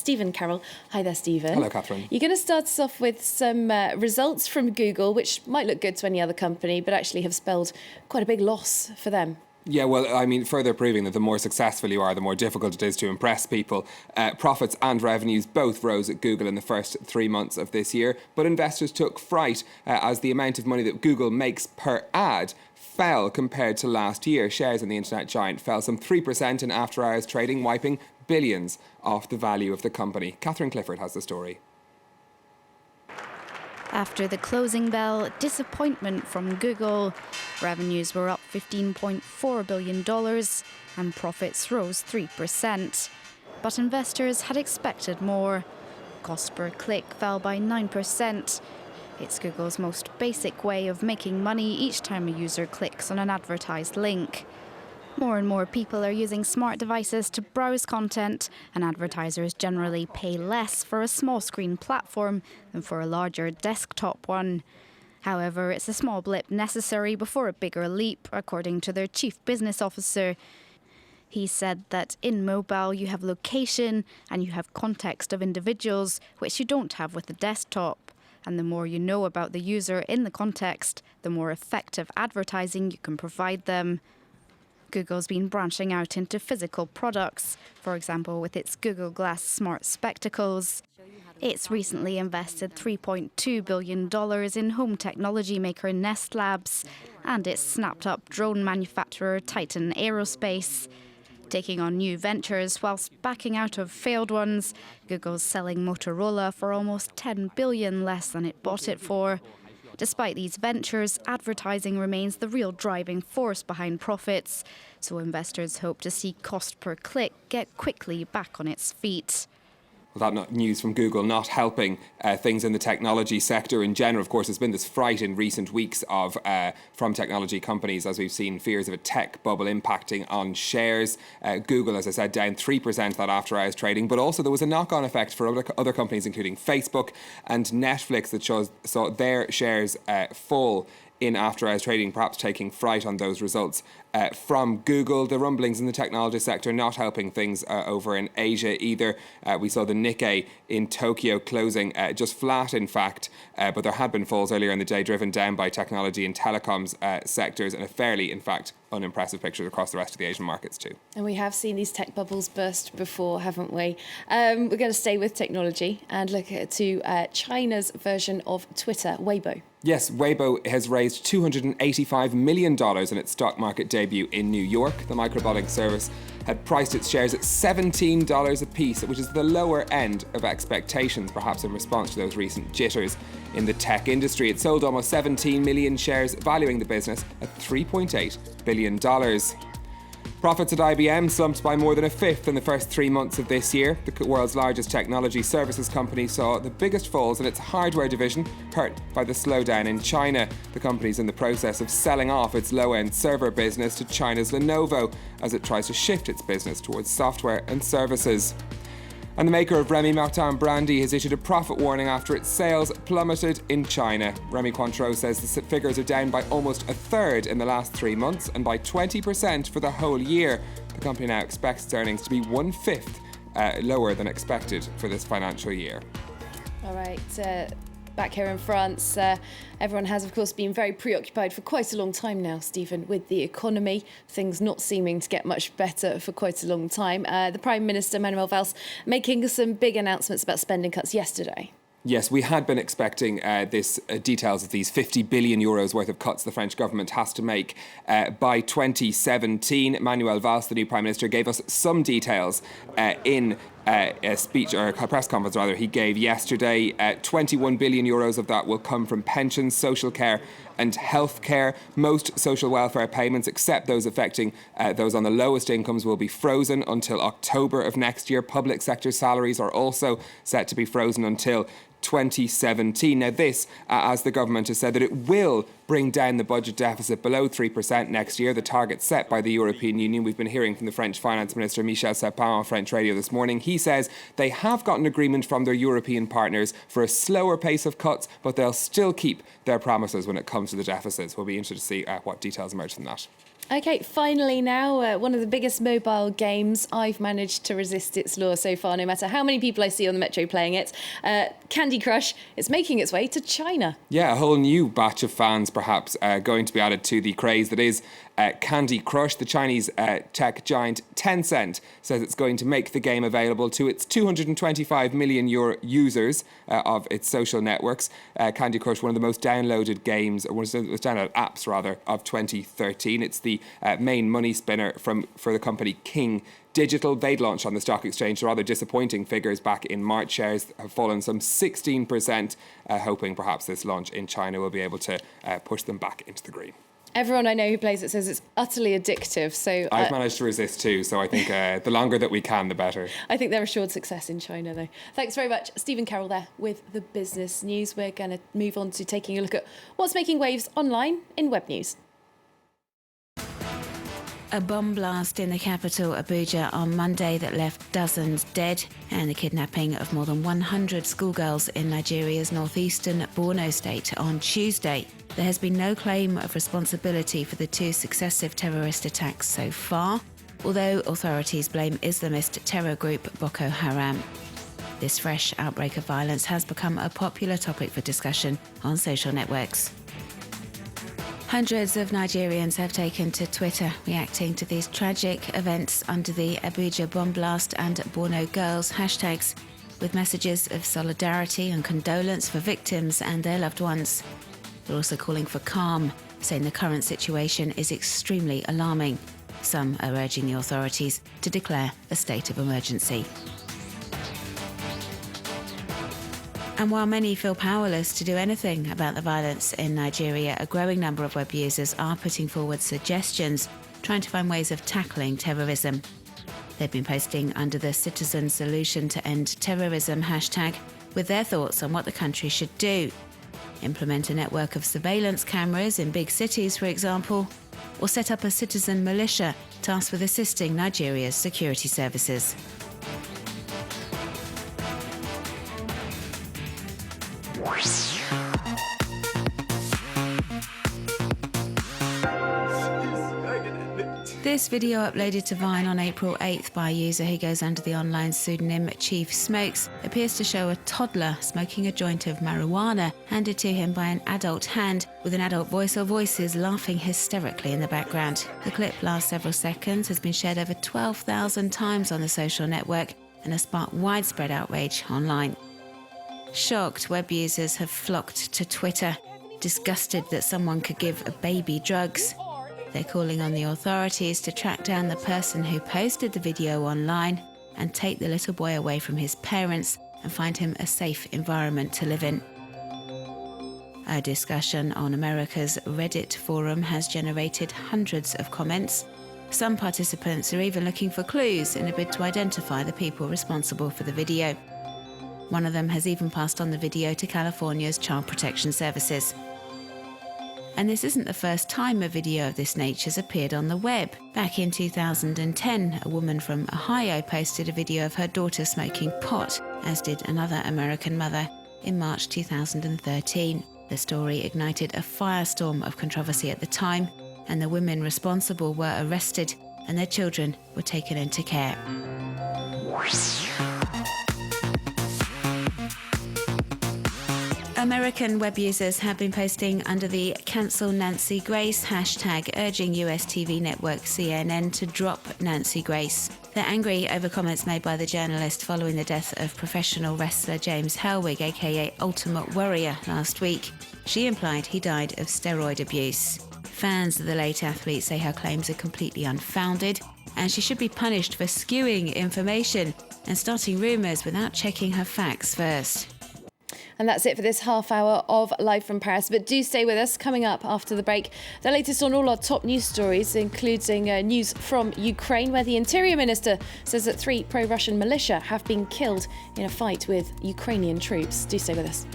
Stephen Carroll. Hi there, Stephen. Hello, Catherine. You're going to start us off with some results from Google, which might look good to any other company, but actually have spelled quite a big loss for them. Yeah, well, I mean, further proving that the more successful you are, the more difficult it is to impress people. Profits and revenues both rose at Google in the first 3 months of this year, but investors took fright as the amount of money that Google makes per ad fell compared to last year. Shares in the internet giant fell some 3% in after-hours trading, wiping billions off the value of the company. Catherine Clifford has the story. After the closing bell, disappointment from Google. Revenues were up $15.4 billion and profits rose 3%. But investors had expected more. Cost per click fell by 9%. It's Google's most basic way of making money each time a user clicks on an advertised link. More and more people are using smart devices to browse content, and advertisers generally pay less for a small screen platform than for a larger desktop one. However, it's a small blip necessary before a bigger leap, according to their chief business officer. He said that in mobile you have location and you have context of individuals, which you don't have with the desktop. And the more you know about the user in the context, the more effective advertising you can provide them. Google's been branching out into physical products, for example with its Google Glass smart spectacles. It's recently invested $3.2 billion in home technology maker Nest Labs, and it's snapped up drone manufacturer Titan Aerospace. Taking on new ventures whilst backing out of failed ones, Google's selling Motorola for almost $10 billion less than it bought it for. Despite these ventures, advertising remains the real driving force behind profits, so investors hope to see cost per click get quickly back on its feet. Well, that news from Google not helping things in the technology sector in general. Of course, there's been this fright in recent weeks from technology companies as we've seen fears of a tech bubble impacting on shares. Google, as I said, down 3% that after-hours trading, but also there was a knock-on effect for other companies, including Facebook and Netflix, that saw their shares fall in after-hours trading, perhaps taking fright on those results from Google. The rumblings in the technology sector not helping things over in Asia either. We saw the Nikkei in Tokyo closing just flat, in fact, but there had been falls earlier in the day driven down by technology and telecoms sectors, and a fairly, in fact, unimpressive picture across the rest of the Asian markets too. And we have seen these tech bubbles burst before, haven't we? We're going to stay with technology and look to China's version of Twitter, Weibo. Yes, Weibo has raised $285 million in its stock market debut in New York. The microblogging service had priced its shares at $17 a piece, which is the lower end of expectations, perhaps in response to those recent jitters in the tech industry. It sold almost 17 million shares, valuing the business at $3.8 billion. Profits at IBM slumped by more than a fifth in the first 3 months of this year. The world's largest technology services company saw the biggest falls in its hardware division, hurt by the slowdown in China. The company's in the process of selling off its low-end server business to China's Lenovo as it tries to shift its business towards software and services. And the maker of Remy Martin brandy has issued a profit warning after its sales plummeted in China. Remy Cointreau says the figures are down by almost a third in the last 3 months and by 20% for the whole year. The company now expects its earnings to be 1/5 lower than expected for this financial year. All right, back here in France, everyone has, of course, been very preoccupied for quite a long time now, Stephen, with the economy, things not seeming to get much better for quite a long time. The Prime Minister, Manuel Valls, making some big announcements about spending cuts yesterday. Yes, we had been expecting details of these 50 billion euros worth of cuts the French government has to make by 2017. Manuel Valls, the new Prime Minister, gave us some details in a speech, or a press conference rather, he gave yesterday. 21 billion euros of that will come from pensions, social care and health care. Most social welfare payments, except those affecting those on the lowest incomes, will be frozen until October of next year. Public sector salaries are also set to be frozen until 2017. Now this, as the government has said, that it will bring down the budget deficit below 3% next year, the target set by the European Union. We've been hearing from the French Finance Minister Michel Sapin on French radio this morning. He says they have got an agreement from their European partners for a slower pace of cuts, but they'll still keep their promises when it comes to the deficits. We'll be interested to see what details emerge from that. Okay, finally now, one of the biggest mobile games. I've managed to resist its lure so far, no matter how many people I see on the metro playing it. Candy Crush, it's making its way to China. Yeah, a whole new batch of fans perhaps going to be added to the craze that is Candy Crush. The Chinese tech giant Tencent says it's going to make the game available to its 225 million users of its social networks. Candy Crush, one of the most downloaded games, or one of the most downloaded apps rather, of 2013. It's the main money spinner for the company King Digital. They'd launched on the stock exchange. Rather disappointing figures back in March. Shares have fallen some 16%, hoping perhaps this launch in China will be able to push them back into the green. Everyone I know who plays it says it's utterly addictive. So I've managed to resist too, so I think the longer that we can, the better. I think they're assured success in China, though. Thanks very much, Stephen Carroll there with the business news. We're going to move on to taking a look at what's making waves online in web news. A bomb blast in the capital, Abuja, on Monday that left dozens dead, and the kidnapping of more than 100 schoolgirls in Nigeria's northeastern Borno state on Tuesday. There has been no claim of responsibility for the two successive terrorist attacks so far, although authorities blame Islamist terror group Boko Haram. This fresh outbreak of violence has become a popular topic for discussion on social networks. Hundreds of Nigerians have taken to Twitter reacting to these tragic events under the Abuja bomb blast and Borno girls hashtags, with messages of solidarity and condolence for victims and their loved ones. They're also calling for calm, saying the current situation is extremely alarming. Some are urging the authorities to declare a state of emergency. And while many feel powerless to do anything about the violence in Nigeria, a growing number of web users are putting forward suggestions, trying to find ways of tackling terrorism. They've been posting under the Citizen Solution to End Terrorism hashtag with their thoughts on what the country should do. Implement a network of surveillance cameras in big cities, for example, or set up a citizen militia tasked with assisting Nigeria's security services. This video, uploaded to Vine on April 8th by a user who goes under the online pseudonym Chief Smokes, appears to show a toddler smoking a joint of marijuana handed to him by an adult hand, with an adult voice or voices laughing hysterically in the background. The clip lasts several seconds, has been shared over 12,000 times on the social network, and has sparked widespread outrage online. Shocked, web users have flocked to Twitter, disgusted that someone could give a baby drugs. They're calling on the authorities to track down the person who posted the video online and take the little boy away from his parents and find him a safe environment to live in. A discussion on America's Reddit forum has generated hundreds of comments. Some participants are even looking for clues in a bid to identify the people responsible for the video. One of them has even passed on the video to California's Child Protection Services. And this isn't the first time a video of this nature has appeared on the web. Back in 2010, a woman from Ohio posted a video of her daughter smoking pot, as did another American mother in March 2013. The story ignited a firestorm of controversy at the time, and the women responsible were arrested and their children were taken into care. American web users have been posting under the Cancel Nancy Grace hashtag, urging US TV network CNN to drop Nancy Grace. They're angry over comments made by the journalist following the death of professional wrestler James Hellwig, aka Ultimate Warrior, last week. She implied he died of steroid abuse. Fans of the late athlete say her claims are completely unfounded, and she should be punished for skewing information and starting rumours without checking her facts first. And that's it for this half hour of Live from Paris. But do stay with us. Coming up after the break, the latest on all our top news stories, including news from Ukraine, where the Interior Minister says that 3 pro-Russian militia have been killed in a fight with Ukrainian troops. Do stay with us.